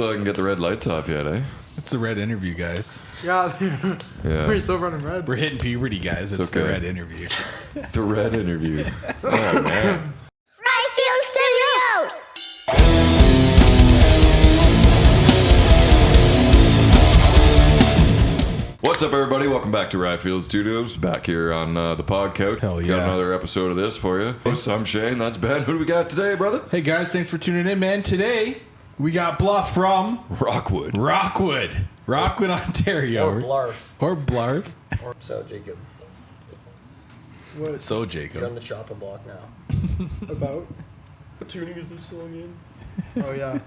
So I can get the red lights off yet, eh? It's the red interview, guys. Yeah. Yeah. We're still running red. We're hitting puberty, guys. It's okay. the red interview. The red interview. Oh, man. What's up, everybody? Welcome back to Ryfield Studios. Back here on the Podcouch. Hell yeah. Got another episode of this for you. I'm Shane. That's Ben. Who do we got today, brother? Hey, guys. Thanks for tuning in, man. Today, we got Bluff from Rockwood, Ontario. Or Bluff. Or Bluff. Or so, Jacob. What? So, You're on Jacob. the chopping block now. About? What tuning is this song in? Oh, yeah.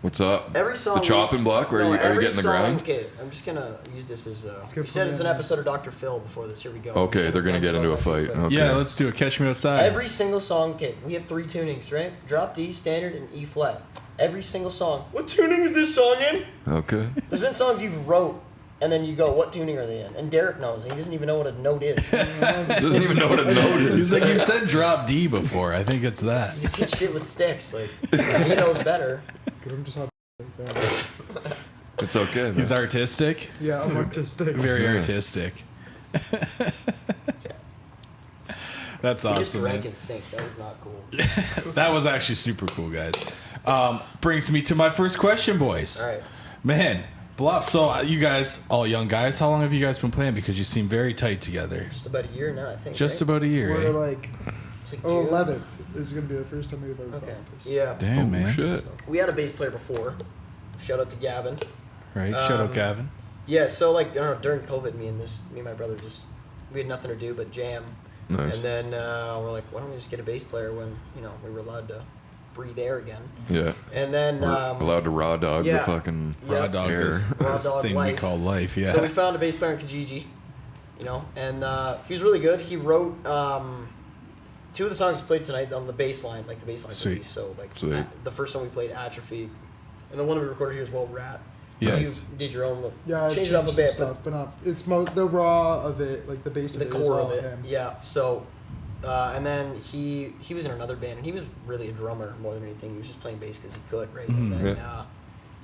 What's up? Every song. The chopping block? Where are you getting the grind? Okay, I'm just gonna use this as. good We said for it's me, an man. episode of Dr. Phil before this. Here we go. Okay, they're going to get into a fight. Okay. Yeah, let's do it. Catch me outside. Every single song, okay, we have three tunings, right? Drop D, standard, and E flat. Every single song. What tuning is this song in? Okay. There's been songs you've wrote, and then you go, what tuning are they in? And Derek knows, and he doesn't even know what a note is. Doesn't even know what a note He's is. like, you said drop D before. I think it's that. He just hits shit with sticks. Like, he knows better. Because I'm just not like that. It's okay, man. He's artistic. Yeah, I'm artistic. Very Yeah. artistic. That's He just awesome, drank man. in sync. That was not cool. That was actually super cool, guys. Brings me to my first question, boys. All right. Man, Bluff. So you guys, all young guys, how long have you guys been playing? Because you seem very tight together. Just about a year now, I think. Just right? about a year, We're eh? like, It's like oh, June. 11th is going to be the first time we've ever Okay. practiced. Yeah. Damn, man. Shit. We had a bass player before. Shout out to Gavin. Right? Shout out, Gavin. Yeah. So like, I don't know, during COVID, me and my brother we had nothing to do but jam. Nice. And then we're like, why don't we just get a bass player when we were allowed to breathe air again? Yeah. And then We're allowed to raw dog yeah. the fucking Raw dog air. this, Raw this dog thing we life. call life, yeah. So we found a bass player in Kijiji, and he was really good. He wrote two of the songs we played tonight on the bass line, like the bass line Sweet. piece. So like Sweet. the first song we played, Atrophy, and the one we recorded here as well, Rat. Yeah. You did your own look. Yeah, I've changed it up a changed some bit, stuff, but not. It's the raw of it, like the base of the it is core all of it. him. Yeah. So, and then he was in another band, and he was really a drummer more than anything. He was just playing bass because he could, right? And then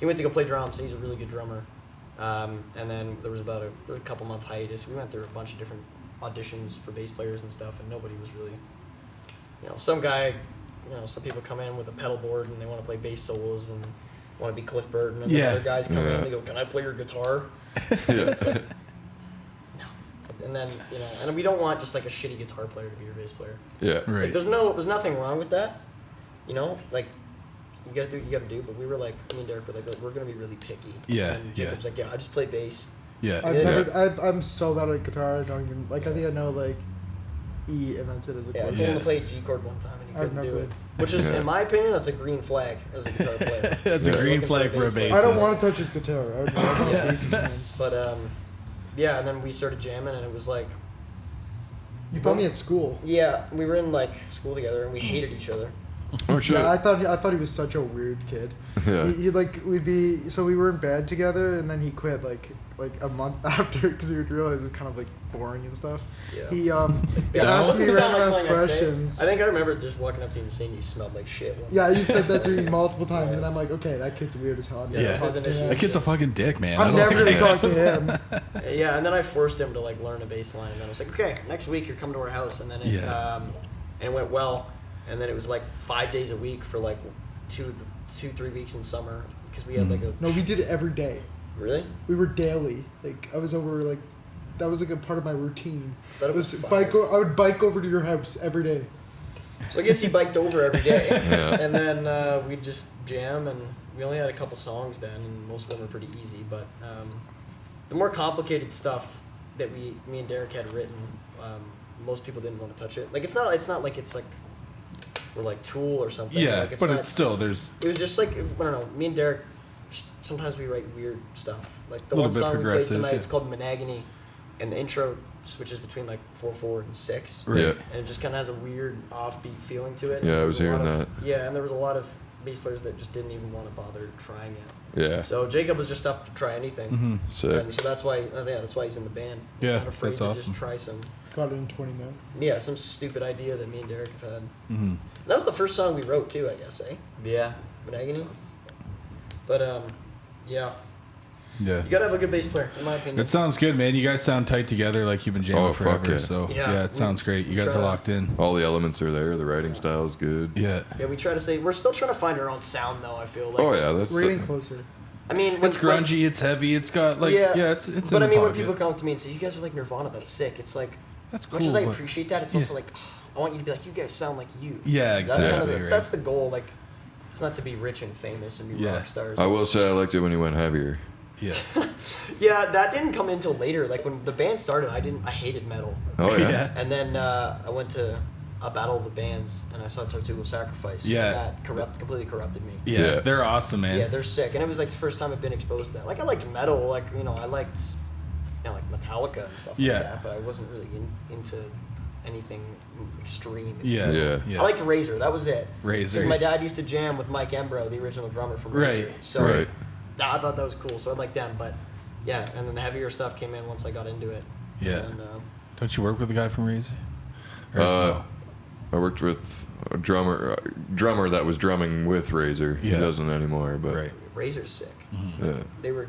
he went to go play drums, and he's a really good drummer. And then there was a couple month hiatus. We went through a bunch of different auditions for bass players and stuff, and nobody was really, some guy, some people come in with a pedal board and they want to play bass solos and want to be Cliff Burton, and then Yeah. other guys come in Yeah. and they go, "Can I play your guitar?" Yeah. It's like, no. And then and we don't want just like a shitty guitar player to be your bass player. Yeah. Right. Like, there's nothing wrong with that. Like you gotta do what you gotta do. But we were like, me and Derek were like, we're gonna be really picky. Yeah, And Jacob's like, I just play bass. Yeah. I'm so bad at guitar. I don't even I think I know like E and that's it as a Yeah, I chord. told him Yeah. to play a G chord one time and he I've couldn't do never- it. Which is, Yeah. in my opinion, that's a green flag as a guitar player. That's a Yeah. green Looking flag for a bass player. bassist. I don't want to touch his guitar. I want Yeah. bass hands. But yeah, and then we started jamming and it was like, You found me at school. yeah, we were in like school together and we hated each other. Oh, shit. Yeah, I thought he was such a weird kid. Yeah. He like we were in bed together and then he quit like a month after because he would realize it was kind of like boring and stuff. Yeah. He Yeah, asked it me doesn't sound like random something I'd say. questions. I think I remember just walking up to you and saying you smelled like shit. Yeah, you said that to me multiple times, and I'm like, okay, that kid's weird as hell. I'm never Yeah. talking to him. That kid's a fucking dick, man. I'm I never don't gonna like talk to him. Yeah, and then I forced him to like learn a bass line, and then I was like, okay, next week you're coming to our house, and then it and it went well, and then it was like 5 days a week for like 3 weeks in summer because we had like a No, we did it every day. really. We were daily. Like I was over like that was like a part of my routine. Thought it was I would bike over to your house every day. So I guess he biked over every day, Yeah. and then we'd just jam, and we only had a couple songs then, and most of them were pretty easy. But the more complicated stuff that me and Derek had written, most people didn't want to touch it. Like it's not like it's like we're like Tool or something. Yeah, like, but not, it's still, there's... It was just like, I don't know, me and Derek, sometimes we write weird stuff. Like the A little one bit song we played progressive, tonight, yeah. it's called Monagony, and the intro switches between like 4/4 and 6. Right. Yeah. And it just kind of has a weird offbeat feeling to it. Yeah, I And was there a hearing lot of- that. Yeah, and there was a lot of bass players that just didn't even want to bother trying it. Yeah. So Jacob was just up to try anything. Sick. And so that's why he's in the band. He's Yeah, not afraid that's to awesome. just try some Got it in 20 minutes. some stupid idea that me and Derek have had. Mm-hmm. That was the first song we wrote too, I guess, eh? Yeah. Monagony? But yeah, Yeah. you gotta have a good bass player, in my opinion. It sounds good, man. You guys sound tight together, like you've been jamming Oh, fuck forever. yeah. So Yeah, it sounds great. You we guys try are to- locked in. All the elements are there. The writing style is good. Yeah. Yeah, we try to say we're still trying to find our own sound though. I feel like. Oh yeah, that's We're getting closer. I mean, It's grungy. It's heavy. It's got like it's. But in I the mean, when pocket. people come up to me and say, "You guys are like Nirvana," that's sick. It's like, That's as cool. much as I but- appreciate that, it's also like, I want you to be like, "You guys sound like you." Yeah, exactly. That's kind of right. that's the goal. Like, it's not to be rich and famous and be Yeah. rock stars. I will It's- say I liked it when you went heavier. Yeah. Yeah, that didn't come until later. Like when the band started, I hated metal, Oh yeah. Yeah. and then I went to a battle of the bands and I saw Tortuga Sacrifice. Yeah. and that completely corrupted me. Yeah. Yeah. They're awesome, man. Yeah, they're sick, and it was like the first time I'd been exposed to that. Like I liked metal, like I liked like Metallica and stuff Yeah. like that, but I wasn't really into anything extreme. if you Yeah. will. Yeah. I liked Razor. That was it. Razor. Because my dad used to jam with Mike Embro, the original drummer from Right. Razor. So Right. I thought that was cool. So I liked them, but yeah, and then the heavier stuff came in once I got into it. Yeah. And, Don't you work with the guy from Razor? Or I worked with a drummer that was drumming with Razor. Yeah. He doesn't anymore, but right. Razor's sick. yeah.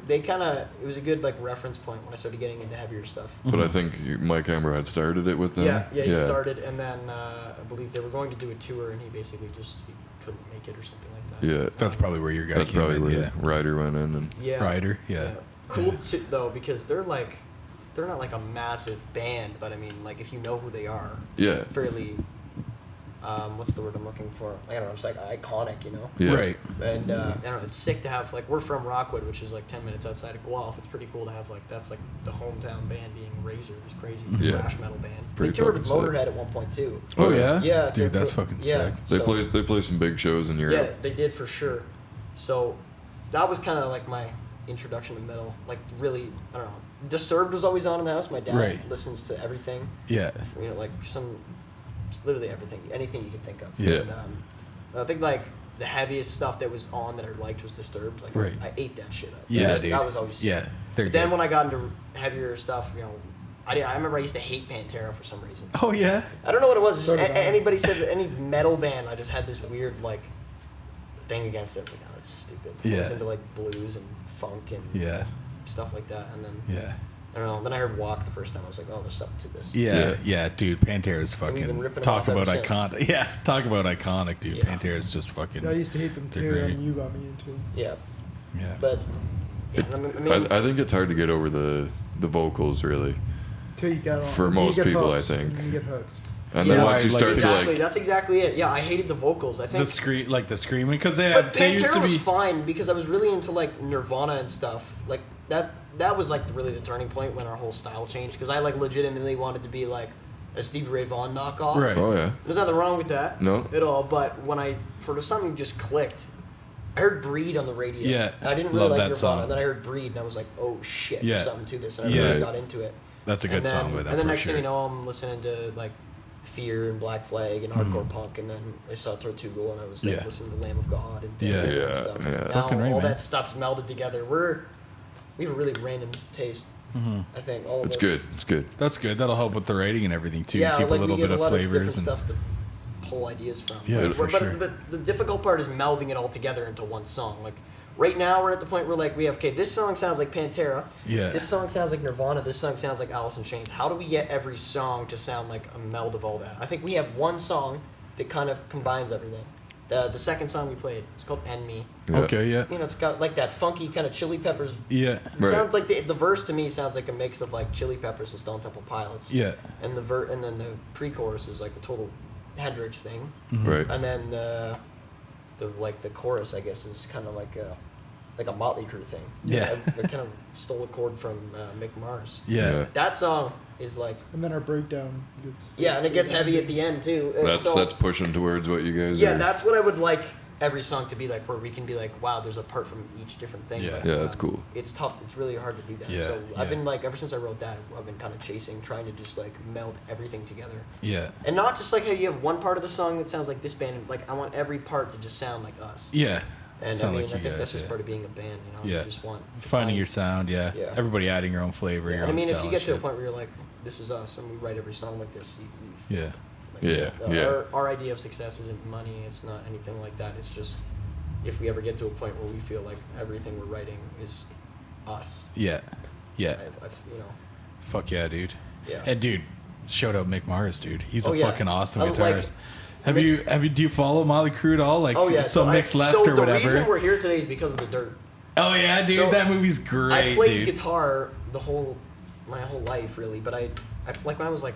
They kind of it was a good like reference point when I started getting into heavier stuff. But I think Mike Amber had started it with them. Yeah, he started, and then I believe they were going to do a tour, and he basically he couldn't make it or something like that. Yeah. That's probably where your guy That's came probably in. where Yeah. Ryder went in, and Yeah. Ryder. Yeah. Cool too, though, because they're not like a massive band, but I mean, like if you know who they are, yeah, fairly. What's the word I'm looking for? I don't know. It's like iconic, you know. yeah, Right. And I don't know. It's sick to have like we're from Rockwood, which is like 10 minutes outside of Bluff. It's pretty cool to have like that's like the hometown band being Razor, this crazy Yeah. thrash metal band. Pretty They toured with fucking sick. Motorhead at one point too. Oh yeah. Yeah, I Dude, think that's for- fucking yeah. sick. They So- play some big shows in Europe. Yeah, they did for sure. So that was kind of like my introduction to metal. Like really, I don't know. Disturbed was always on in the house. My dad Right. listens to everything. Yeah. Like literally everything, anything you can think of. Yeah. And, I think like the heaviest stuff that was on that I liked was Disturbed. Like Right. I ate that shit up. Yeah, that dude. was always sick. Yeah. They're But then good. when I got into heavier stuff, I remember I used to hate Pantera for some reason. Oh yeah. I don't know what it was. Just So did I. anybody said that any metal band, I just had this weird like thing against it. Like, oh, it's stupid. I was Yeah. into like blues and funk and Yeah. stuff like that. And then Yeah. I don't know. Then I heard Walk the first time. I was like, oh, there's something to this. Yeah, Yeah. yeah, dude. Pantera's we've been fucking ripping 'em talk off about ever since. iconic. Yeah, talk about iconic, dude. Yeah. Pantera's just fucking. Yeah, I used to hate them They're too, great. and you got me into them. Yeah, Yeah. but yeah, I mean, I think it's hard to get over the vocals, really. Till you get on. For until you most get people, I hooked, think. And then you get hooked. And Yeah. then once you Like, start exactly. to like, That's exactly it. Yeah, I hated the vocals. I think. the screaming, because But they used Pantera to was be. fine because I was really into like Nirvana and stuff. Like that was like really the turning point when our whole style changed because I like legitimately wanted to be like a Stevie Ray Vaughan knockoff. Right. oh yeah, There's nothing wrong with that. No. At all. But when something just clicked. I heard Breed on the radio. Yeah, And I didn't really love like that Nirvana. song. And then I heard Breed and I was like, oh shit, Yeah. there's something to this. And I Yeah. really got into it. That's a good And then, song with that. And then for next sure. thing you know, I'm listening to like Fear and Black Flag and hardcore punk, and then I saw Tortuga and I was like Mm-hmm. Yeah. listening to Lamb of God and Yeah. Pantera Yeah, and stuff. yeah. Now Fucking right, all man. that stuff's melded together. We have a really random taste. I think all of it's us. good. It's good. That's good. That'll help with the writing and everything too. Yeah, Keep like a little we get bit a of lot of different flavors and stuff to pull ideas from. Yeah, but, for but, sure. but the difficult part is melding it all together into one song. Like right now, we're at the point where like we have this song sounds like Pantera. Yeah. This song sounds like Nirvana. This song sounds like Alice in Chains. How do we get every song to sound like a meld of all that? I think we have one song that kind of combines everything. The second song we played, it's called "End Me." Yeah. Okay, yeah, It's got like that funky kind of Chili Peppers. yeah, It Right. sounds like the verse to me sounds like a mix of like Chili Peppers and Stone Temple Pilots. yeah, And and then the pre-chorus is like a total Hendrix thing. Right. And then the chorus, I guess, is kind of like a Motley Crue thing. Yeah. I kind of stole a chord from Mick Mars. yeah. Yeah. That song is like, And then our breakdown gets. and it gets heavy at the end too. And That's so, that's pushing towards what you guys yeah, are. that's what I would like every song to be like, where we can be like, wow, there's a part from each different thing. Yeah. But, Yeah, that's cool. It's tough. It's really hard to do that. Yeah, So yeah. I've been like, ever since I wrote that, I've been kind of trying to just like meld everything together. Yeah. And not just like how you have one part of the song that sounds like this band. Like I want every part to just sound like us. Yeah. And Sound I mean, like I you think guys, that's just yeah. part of being a band. You Yeah. You just want to Finding find- your sound, yeah. Yeah. Everybody adding your own flavor, Yeah. your And I own mean, if style you get to a shit. point where you're like, this is us, and we write every song like this, you Yeah. failed. Yeah, yeah. Our idea of success isn't money. It's not anything like that. It's just if we ever get to a point where we feel like everything we're writing is us. Yeah. Yeah. You know. Fuck yeah, dude. Yeah. And dude, shout out Mick Mars, dude. He's Oh, a yeah. fucking awesome Like, guitarist. Do you follow Motley Crue at all? Like, Oh yeah. so Mick's left so or the whatever. reason we're here today is because of the Dirt. Oh yeah, dude, So, that movie's great. I played dude. guitar my whole life really, but I like when I was like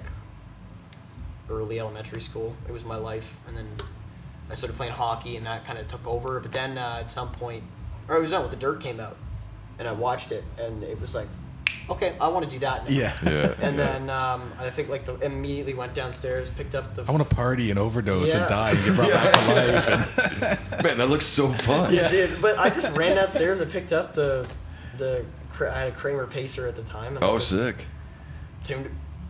early elementary school, it was my life, and then I started playing hockey, and that kind of took over. But then at some point, or it was not when the Dirt came out, and I watched it, and it was like, okay, I want to do that now. Yeah. Yeah. And then I think immediately went downstairs, picked up the. I want to party and overdose Yeah. and die and get brought back to life. Man, that looks so fun. It did, but I just ran downstairs and picked up I had a Kramer Pacer at the time. And I Oh, just sick.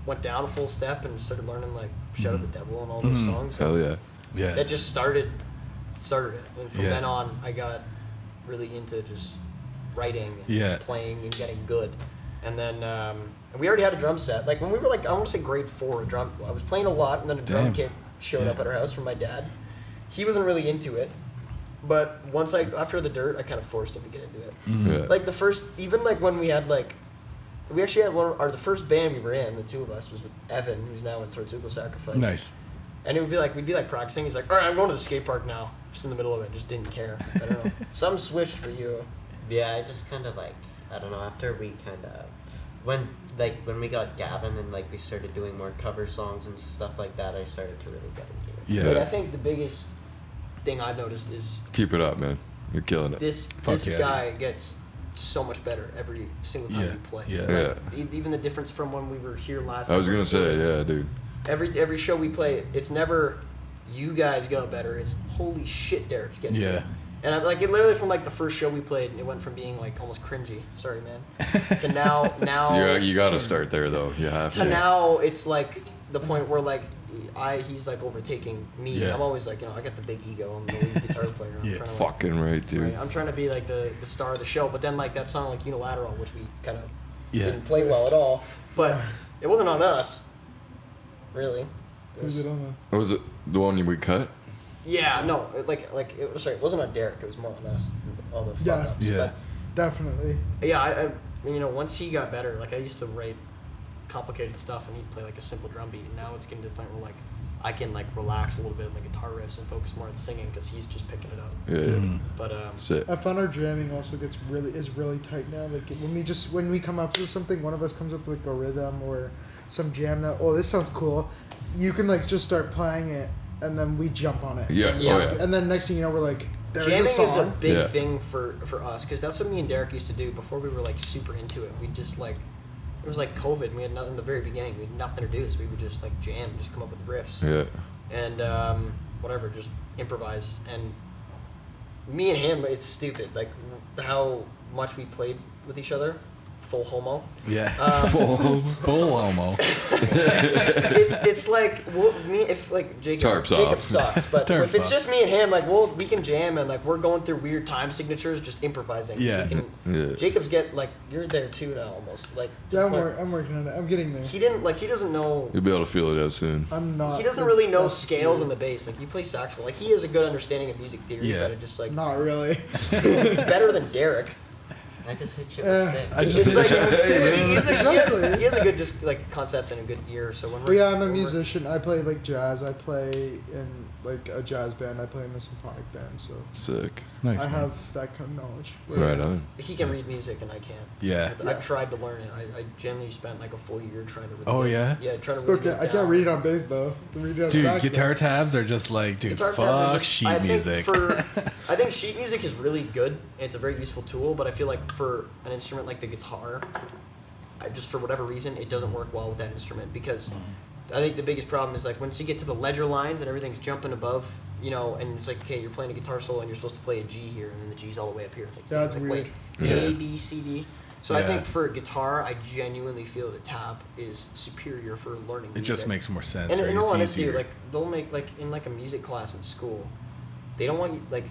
went down a full step and started learning like Shout at the Devil and all those songs. Hell yeah. Yeah. That just started it, and from Yeah. then on I got really into just writing and Yeah. playing and getting good. And then we already had a drum set. Like when we were like, I want to say grade 4, I was playing a lot, and then a drum Damn. kit showed Yeah. up at our house from my dad. He wasn't really into it, but after the Dirt, I kind of forced him to get into it. Yeah. Like even like when we had we actually had the first band we were in, the two of us, was with Evan, who's now in Tortuga Sacrifice. Nice. And we'd be like practicing. He's like, all right, I'm going to the skate park now. Just in the middle of it, just didn't care. I don't know. Something switched for you. Yeah, I just kind of like, I don't know, after we kind of, when we got Gavin and like we started doing more cover songs and stuff like that, I started to really get into it. Yeah. Like, I think the biggest thing I've noticed is Keep it up, man. You're killing it. this yeah, guy gets so much better every single time Yeah, you play. yeah. Like, even the difference from when we were here last time. I was gonna say, yeah, dude. Every show we play, it's never you guys got better. It's holy shit, Derek's getting Yeah. better. And I like it literally from like the first show we played, it went from being like almost cringy. Sorry, man. To now You gotta start there though. You have to to. now it's like the point where like he's like overtaking me. Yeah. I'm always like, I got the big ego. I'm the lead guitar player. I'm Yeah. trying to Fucking right, dude. right, I'm trying to be like the star of the show. But then like that song like Unilateral, which we kind of Yeah. didn't play well at all. But it wasn't on us, really. It Who's was, it on? What was it? The one we cut? yeah, no, it wasn't on Derek. It was more on us. All the fuck Yeah. ups. Yeah. Definitely. But yeah, I once he got better, like I used to write complicated stuff and he'd play like a simple drum beat, and now it's getting to the point where like I can like relax a little bit on the guitar riffs and focus more on singing because he's just picking it up. Yeah. But Sick. I found our jamming also is really tight now. Like when we come up with something, one of us comes up with like a rhythm or some jam that this sounds cool. You can like just start playing it and then we jump on it. Yeah. Yeah. Oh yeah. And then next thing you know, we're like, there's jamming a song. is a big Yeah. thing for us because that's what me and Derek used to do before we were like super into it. We just like it was like COVID. We had nothing in the very beginning. We had nothing to do, so we would just like jam, just come up with riffs. Yeah. And whatever, just improvise. And me and him, it's stupid. Like how much we played with each other, full homo. Yeah. full homo. It's like if like Jacob Tarps off. sucks, but Tarps if it's off. just me and him, like we can jam and like we're going through weird time signatures, just improvising. Yeah. We can, Yeah. Jacob's you're there too now almost like. Yeah, but I'm working on it. I'm getting there. He doesn't know. You'll be able to feel it out soon. I'm not. He doesn't really know scales on the bass. Like you play saxophone. Like he has a good understanding of music theory, Yeah. but it just like Not really. better than Derek. I just hit you with sticks. I just- It's like Exactly. he has a good just like concept and a good ear. So when But we're yeah, I'm a when we're- musician. I play like jazz. I play in like a jazz band. I play in a symphonic band. So Sick. Nice. I man. have that kind of knowledge. Right on. He can read music and I can't. Yeah. I've tried to learn it. I genuinely spent like a full year trying to. Really Oh, get- yeah? Yeah, trying to. Still Really get can't, I it can't down. read it on bass though. I can read it on Dude, sax, guitar though. tabs are just like, dude, Guitar fuck tabs are just, sheet I think music. I think sheet music is really good. It's a very useful tool, but I feel like for an instrument like the guitar, just for whatever reason, it doesn't work well with that instrument because I think the biggest problem is like once you get to the ledger lines and everything's jumping above, and it's like, okay, you're playing a guitar solo and you're supposed to play a G here and then the G's all the way up here. It's like, Yeah, that's like, weird. wait, Yeah. A, B, C, D. So I Yeah. think for guitar, I genuinely feel the tab is superior for learning It music. just makes more sense. And right? in all It's honesty, easier. like they'll make like in like a music class in school, they don't want you like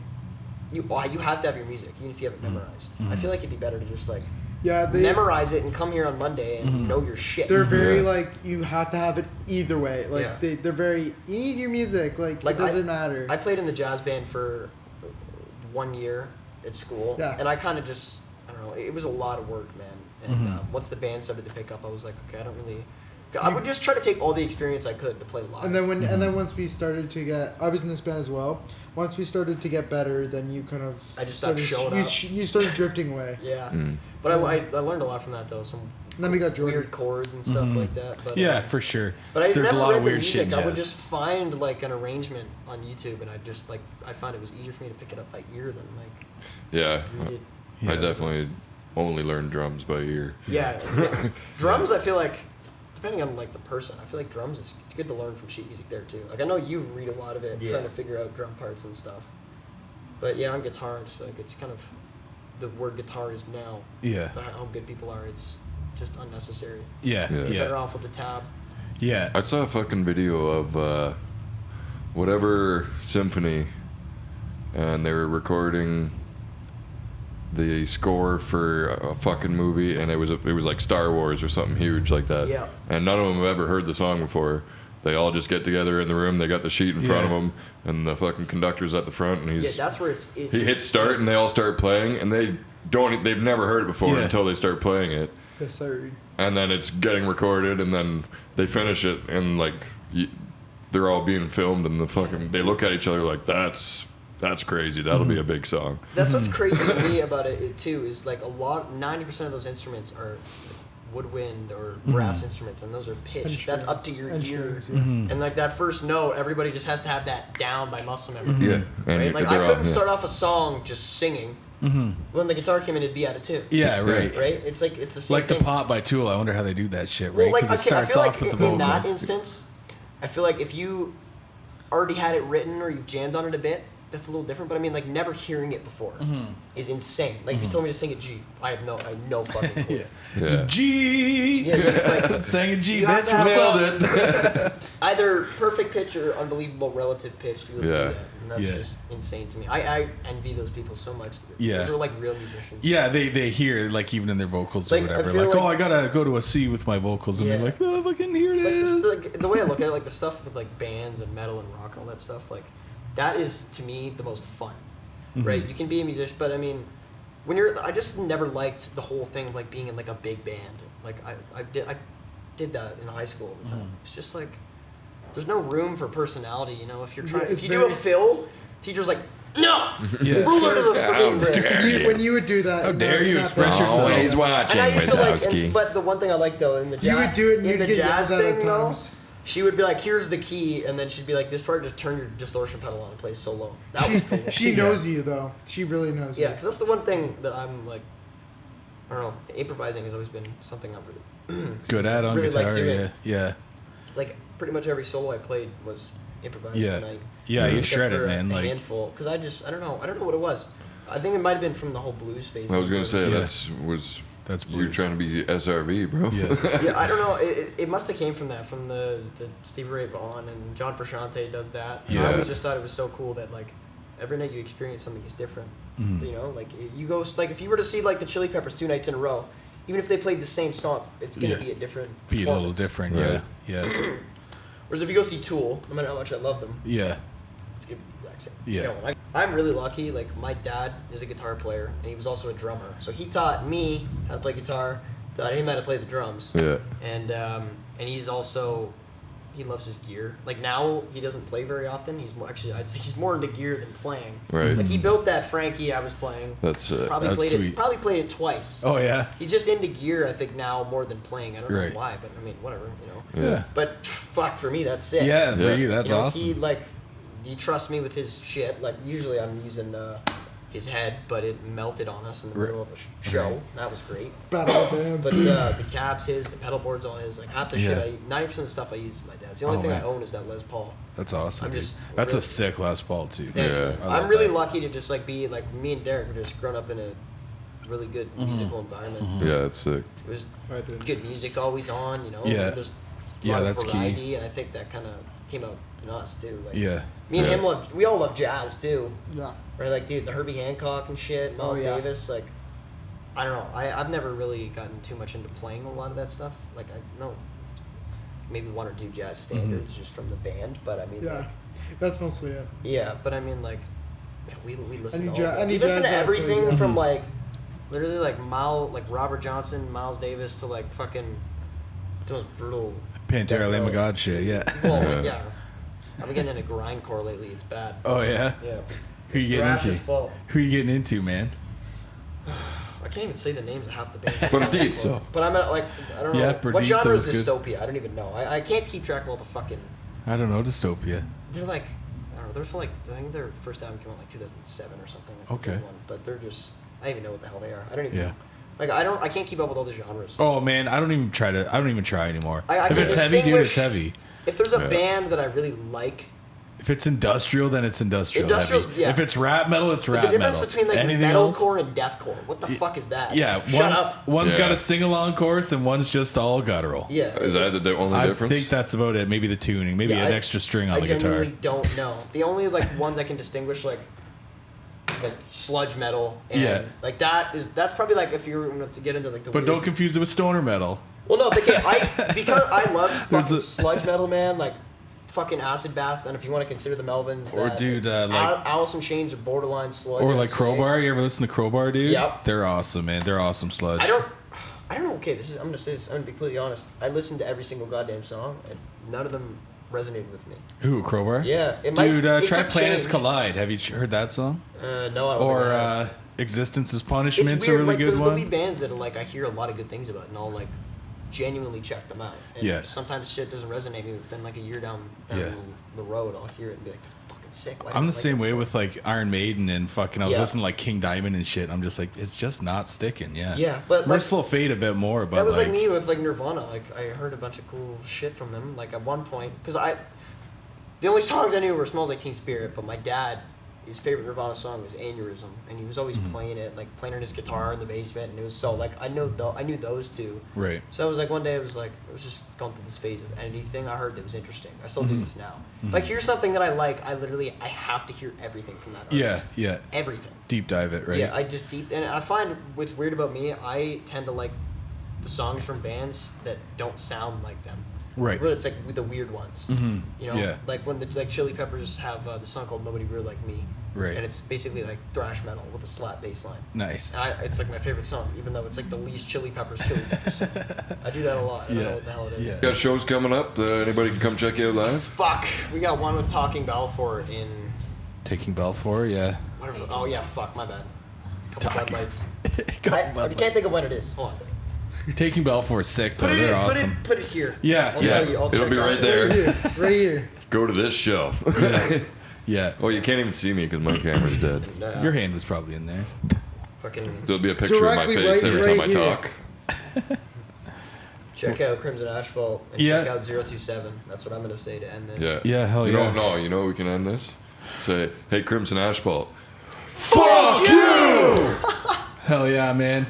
you have to have your music even if you haven't memorized. I feel like it'd be better to just like Yeah, they memorize it and come here on Monday and know your shit. they're very Yeah. like you have to have it either way. Like Yeah. they're very you need your music. Like Like, it doesn't matter. I played in the jazz band for 1 year at school, Yeah. and I kind of just, I don't know, it was a lot of work, man. And once the band started to pick up, I was like, okay, I would just try to take all the experience I could to play live. And then once we started to get, I was in this band as well. Once we started to get better, then you kind of I just stopped showing up. You started drifting away. Yeah, but I learned a lot from that though. Some And then we got Jordan. weird chords and stuff like that. But, Yeah, for sure. But I There's never a lot read of the weird music. shit. I would just find like an arrangement on YouTube, and I found it was easier for me to pick it up by ear than like Yeah. read it. I definitely only learned drums by ear. Yeah. Drums, I feel like, depending on like the person, I feel like drums it's good to learn from sheet music there too. Like I know you read a lot of it, trying to figure out drum parts and stuff. But yeah, on guitar, I just feel like it's kind of the word guitar is now. Yeah. How good people are, it's just unnecessary. Yeah. Yeah. You're better Yeah. off with the tab. Yeah. I saw a fucking video of whatever symphony, and they were recording the score for a fucking movie, and it was like Star Wars or something huge like that. Yeah. And none of them have ever heard the song before. They all just get together in the room. They got the sheet in front of them, and the fucking conductor's at the front, and Yeah, that's where it's he hits start, and they all start playing, and they've never heard it before until they start playing it. Yes, sir. And then it's getting recorded, and then they finish it, and like they're all being filmed, and they look at each other like that's crazy. That'll be a big song. That's what's crazy to me about it too is like 90% of those instruments are woodwind or brass instruments, and those are pitched. That's up to your ear. Strings, yeah. And like that first note, everybody just has to have that down by muscle memory. Yeah, and Right? Like I they're all- couldn't start off a song just singing. When the guitar came in, it'd be out of tune. Yeah, right. Right? It's like it's the same Like thing. the Pop by Tool. I wonder how they do that shit, right? Well, like Because okay, it I starts feel off like with the in that vocals. instance, I feel like if you already had it written or you've jammed on it a bit, that's a little different. But I mean, like never hearing it before is insane. Like if you told me to sing a G, I have no fucking clue. Yeah. G. Yeah, like, Sang a G, you have bitch. to have What's up? either perfect pitch or unbelievable relative pitch to be able to do Yeah. that. And that's Yeah. just insane to me. I envy those people so much. Yeah. Those are like real musicians. Yeah, they hear like even in their vocals Like, or I whatever. feel Like, like- oh, I gotta go to a C with my vocals, and Yeah. they're like, oh, fucking here it Like is. the way I look at it, like the stuff with like bands and metal and rock and all that stuff, like that is to me the most fun, right? You can be a musician, but I mean, I just never liked the whole thing of like being in like a big band. Like I did that in high school all the time. It's just like there's no room for personality, you know. If you're trying, Yeah, if it's you do a very- fill, teacher's like, no, Yeah. ruler to the How freaking dare wrist. When you would do that, How in dare that- you in that express band- yourself. Always watching, And I used to like, Wazowski. but the one thing I like though in the jazz, You would do it and in you'd the get jazz yelled at thing at though, times. she would be like, "Here's the key," and then she'd be like, "This part, just turn your distortion pedal on and play so low." That was cool. She knows you though. She really knows Yeah, you. because that's the one thing that I'm like, I don't know. Improvising has always been something I've really Good at on really like guitar. doing. Yeah, yeah, like pretty much every solo I played was improvised Yeah. tonight. yeah. You Except shred it, for man. A Like, handful, because I don't know what it was. I think it might have been from the whole blues phase. I was gonna say Yeah. that's you're blues. trying to be SRV, bro. Yeah. Yeah, I don't know. It must have came from that, from the Stevie Ray Vaughan and John Frusciante does that. Yeah. I always just thought it was so cool that like every night you experience something is different. Mm-hmm. You know, like you go like if you were to see like the Chili Peppers 2 nights in a row, even if they played the same song, it's gonna Yeah. be a different. Be a little performance. different. Right. Yeah, yeah, Whereas if you go see Tool, no matter how much I love them, yeah. it's gonna be the exact same. Yeah. You know, I'm really lucky. Like my dad is a guitar player, and he was also a drummer. So he taught me how to play guitar, taught him how to play the drums. Yeah. And he's also, he loves his gear. Like now he doesn't play very often. He's more, actually I'd say he's more into gear than playing. Right. Like he built that Frankie I was playing. That's Probably That's played sweet. it. Probably played it twice. Oh yeah, He's just into gear, I think now more than playing. I don't Right. know why, but I mean whatever, you know. yeah. But fuck, for me that's sick. yeah. For Yeah. you, that's You know, awesome. He like, you trust me with his shit. Like usually I'm using his head, but it melted on us in the middle of a show. That was great. Battle bands. But the cab's his, the pedal board's all his. Like half the Yeah. shit, 90% of the stuff I use is my dad's. The only Oh, thing man. I own is that Les Paul. That's awesome. I'm dude. just That's really- a sick Les Paul too. Thanks, Yeah. man. I love I'm really that. lucky to just like be like me and Derek were just grown up in a really good musical environment. Yeah, that's sick. It was I did. good music always on, you know. Yeah. There's a Yeah, lot of that's key. variety, and I think that kind of came out in us too. Like, Yeah. Me and Yeah. him we all love jazz too. Yeah. Right, like dude, the Herbie Hancock and shit, Miles yeah. Davis, like I don't know. I've never really gotten too much into playing a lot of that stuff. Like I know maybe one or two jazz standards just from the band, but I mean Yeah. like That's mostly it. yeah, but I mean like Man, we listen Any to all ja- of it. any We listen to jazz that everything really- from like literally like Robert Johnson, Miles Davis to like fucking the most brutal Pantera, death Lamb of metal. God shit. Yeah. Well, Yeah. like, yeah. I've been getting into grindcore lately. It's bad. Oh yeah. Yeah. Who you It's getting Thrash's into? fault. Who you getting into, man? I can't even say the names of half the bands. Perdizo. But I'm at like I don't know Yeah, what Perdizo genre is is good. dystopia. I don't even know. I can't keep track of all the fucking. I don't know. Dystopia. They're like I don't know. They're from like I think their first album came out like 2007 or something. Like the Okay. good one. But they're just I don't even know what the hell they are. I don't even. Yeah. know. Like I can't keep up with all the genres. Oh man, I don't even try anymore. I If can it's heavy, dude, it's distinguish- heavy. If there's a Yeah. band that I really like, If it's industrial, then it's industrial. Industrial's- heavy. yeah. If it's rap metal, it's but rap the difference metal. between like Anything else? metalcore and deathcore, what the fuck is that? Yeah, Shut up. One's got Yeah. a sing-along chorus and one's just all guttural. Yeah. Is that the only I difference? think that's about it. Maybe the tuning, maybe Yeah, an I- extra string on I the guitar. genuinely don't know. The only like ones I can distinguish like is like sludge metal and Yeah. like that's probably like if you were to get into like the But weird, don't confuse it with stoner metal. well no they can't because I love There's fucking a- sludge metal, man, like fucking Acid Bath, and if you want to consider the Melvins Or that, dude, like- Alice in Chains are borderline sludge, Or I'd like say. Crowbar. You ever listen to Crowbar, dude? Yep. They're awesome, man. They're awesome sludge. I don't know. Okay, I'm gonna say this. I'm gonna be completely honest. I listened to every single goddamn song, and none of them resonated with me. Who, Crowbar? Yeah, it Dude, it try could Planets change. Collide. Have you heard that song? No, I don't Or think I have. Existence is It's Punishment's weird. a really Like good there'll be one. bands that like I hear a lot of good things about, and I'll like genuinely check them out. And Yeah. sometimes shit doesn't resonate with me, but then like a year down Yeah. the road, I'll hear it and be like, "That's fucking sick." Why I'm don't the I like same it way before? with like Iron Maiden and fucking. I was Yeah. listening to like King Diamond and shit. I'm just like, it's just not sticking. Yeah. Yeah, but like Merciful Fate a bit more, but that was like me with like Nirvana. Like I heard a bunch of cool shit from them. Like at one point, because the only songs I knew were "Smells Like Teen Spirit," but my dad, his favorite Nirvana song was "Aneurysm," and he was always playing it, like playing on his guitar in the basement, and it was so like I knew those two. Right. So I was like one day I was just going through this phase of anything I heard that was interesting. I still do this now. If I hear something that I like, I have to hear everything from that Yeah, artist. yeah. Everything. Deep dive it, right? Yeah, I just and I find what's weird about me, I tend to like the songs from bands that don't sound like them. Right. But it's like the weird ones. Mhm. You know, Yeah. like when the Chili Peppers have the song called "Nobody Really Like Me," Right. and it's basically like thrash metal with a slap bass line. Nice. And it's like my favorite song, even though it's like the least Chili Peppers. I do that a lot. I don't Yeah. know what the hell it is. Yeah. Got shows coming up. Anybody can come check you out live. Fuck, we got one with Talking Balfour in Taking Balfour, yeah. whatever. Oh yeah, fuck, my bad. Couple Talking- Bud Lights. Couple I Bud can't think of when it is. Hold on. Taking Balfour is sick though. They're awesome. Put it here. Yeah, I'll yeah. tell you. I'll It'll check be out right the- there. Right here. Right here. Go to this show. Yeah. Oh, you can't even see me because my camera's dead. And, Your hand was probably in there. fucking There'll be a picture of my Directly face right- every right time I here. talk. check out Crimson Asphalt and Yeah. check out 027. That's what I'm gonna say to end this. Yeah. Yeah, hell you yeah. Know, no, you know we can end this? Say, hey, Crimson Asphalt. Fuck you! Hell yeah, man.